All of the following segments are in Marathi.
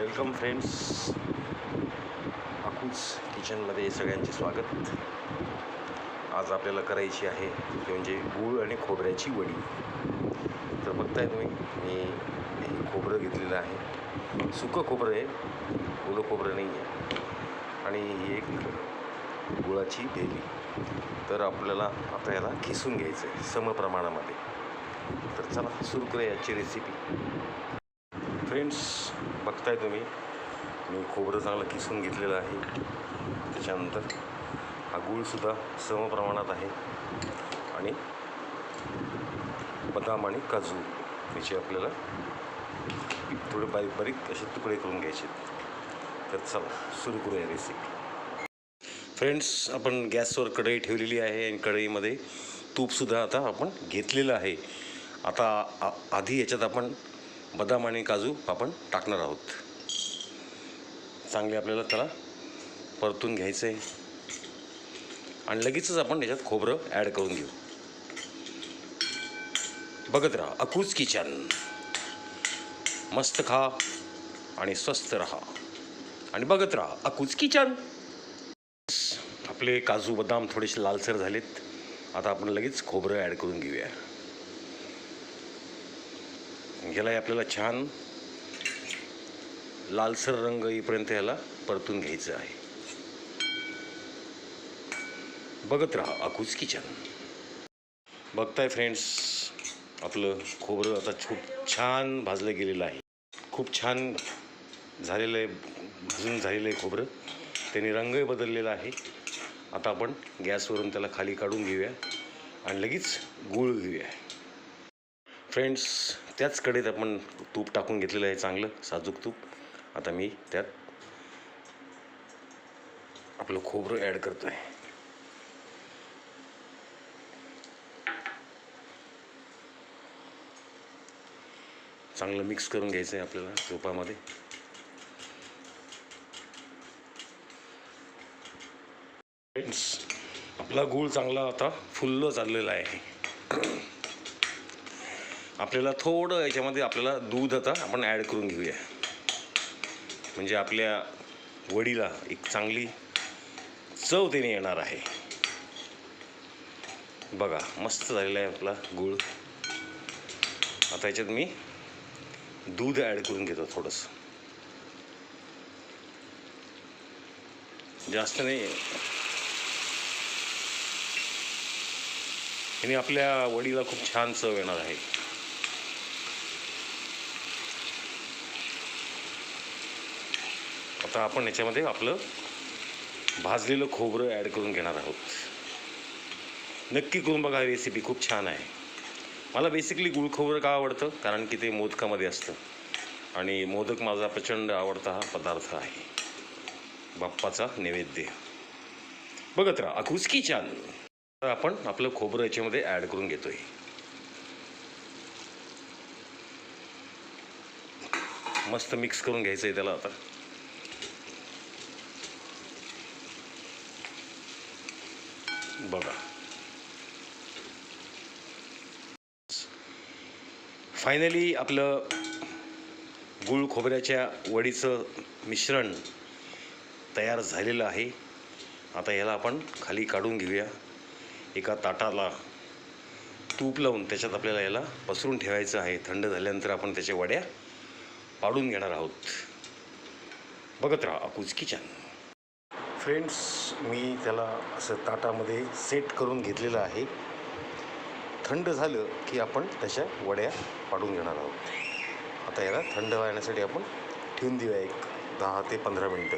वेलकम फ्रेंड्स, अकूज किचनमध्ये सगळ्यांचे स्वागत. आज आपल्याला करायची आहे ते म्हणजे गूळ आणि खोबऱ्याची वडी. तर बघताय तुम्ही, मी हे खोबरं घेतलेलं आहे. सुकं खोबरं आहे, ओलं खोबरं नाही आहे. आणि ही एक गुळाची भेली. तर आपल्याला आता याला खिसून घ्यायचं आहे समप्रमाणामध्ये. तर चला सुरू करूया आजची रेसिपी. फ्रेंड्स, बघताय तुम्ही, मी खोबरं चांगलं किसून घेतलेलं आहे. त्याच्यानंतर हा गूळसुद्धा समप्रमाणात आहे आणि बदाम आणि काजू याचे आपल्याला थोडे बारीक बारीक असे तुकडे करून घ्यायचे. तर चला सुरू करूया रेसिपी. फ्रेंड्स, आपण गॅसवर कढई ठेवलेली आहे आणि कढईमध्ये तूपसुद्धा आता आपण घेतलेलं आहे. आता आधी याच्यात आपण बदाम आणि काजू आपण टाकणार आहोत. चांगले आपल्याला त्याला परतून घ्यायचं आहे आणि लगेचच आपण याच्यात खोबरं ॲड करून घेऊ. बघत राहा अकूज किचन. मस्त खा आणि स्वस्त राहा आणि बघत राहा अकूज किचन. आपले काजू बदाम थोडेसे लालसर झालेत. आता आपण लगेच खोबरं ॲड करून घेऊया. याला आपल्याला छान लालसर रंग येईपर्यंत याला परतून घ्यायचं आहे. बघत राहा अकूज किचन. बघताय फ्रेंड्स, आपलं खोबरं आता खूप छान भाजलं गेलेलं आहे. खूप छान झालेलं आहे, भाजून झालेलं आहे खोबरं. त्याने रंगही बदललेला आहे. आता आपण गॅसवरून त्याला खाली काढून घेऊया आणि लगेच गूळ घेऊया. फ्रेंड्स, त्याच कढईत आपण तूप टाकून घेतलेलं आहे, चांगलं साजूक तूप. आता मी त्यात आपलं खोबरं ॲड करतो आहे. चांगलं मिक्स करून घ्यायचं आहे आपल्याला तुपामध्ये. फ्रेंड्स, आपला गूळ चांगला आता फुल्ल चाललेला आहे. आपल्याला थोडं याच्यामध्ये आपल्याला दूध आता आपण ॲड करून घेऊया, म्हणजे आपल्या वडीला एक चांगली चव देणे येणार आहे. बघा, मस्त झालेला आहे आपला गूळ. आता याच्यात मी दूध ॲड करून घेतो थोडंसं, जास्त नाही. आणि आपल्या वडीला खूप छान चव येणार आहे. आता आपण याच्यामध्ये आपलं भाजलेलं खोबरं ॲड करून घेणार आहोत. नक्की करून बघा, रेसिपी खूप छान आहे. मला बेसिकली गूळ खोबरं का आवडतं, कारण की ते मोदकामध्ये असतं आणि मोदक माझा प्रचंड आवडता हा पदार्थ आहे, बाप्पाचा नैवेद्य. बघत राहा अकूज किचन. आपण आपलं खोबरं याच्यामध्ये ॲड करून घेतोय. मस्त मिक्स करून घ्यायचं आहे त्याला. आता बघा, फायनली आपलं गूळ खोबऱ्याच्या वडीचं मिश्रण तयार झालेलं आहे. आता याला आपण खाली काढून घेऊया. एका ताटाला तूप लावून त्याच्यात आपल्याला याला पसरून ठेवायचं आहे. थंड झाल्यानंतर आपण त्याच्या वड्या पाडून घेणार आहोत. बघत राहा अकूज किचन. फ्रेंड्स, मी त्याला असं ताटामध्ये सेट करून घेतलेलं आहे. थंड झालं की आपण त्याच्या वड्या पाडून घेणार आहोत. आता याला थंड व्हायसाठी आपण ठेवून देऊया एक 10 ते 15 मिनटं.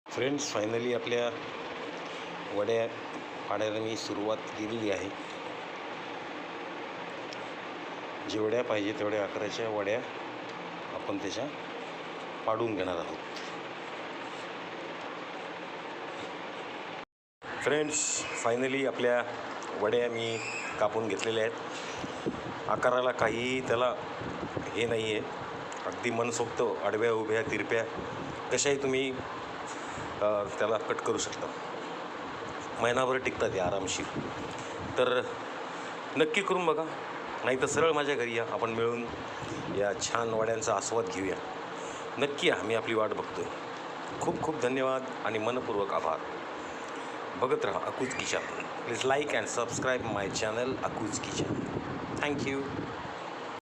फ्रेंड्स, फायनली आपल्या वड्या पाडायला मी सुरुवात केलेली आहे. जेवढ्या पाहिजे तेवढ्या आकाराच्या वड्या आपण त्याच्या पाडून घेणार आहोत. फ्रेंड्स, फायनली आपल्या वड्या मी कापून घेतलेल्या आहेत. आकाराला काहीही त्याला हे नाही आहे, अगदी मनसोक्त आडव्या उभ्या तिरप्या कशाही तुम्ही त्याला कट करू शकता. महिनाभर टिकतात या आरामशीर. तर नक्की करून बघा, नाही तर सरळ माझ्या घरी या, आपण मिळून या छान वड्यांचा आस्वाद घेऊया. नक्की या, मी आपली वाट बघतोय. खूप खूप धन्यवाद आणि मनपूर्वक आभार. बघत राहा अकूज kitchen. Please like and subscribe my channel अकूज किचन. थँक्यू.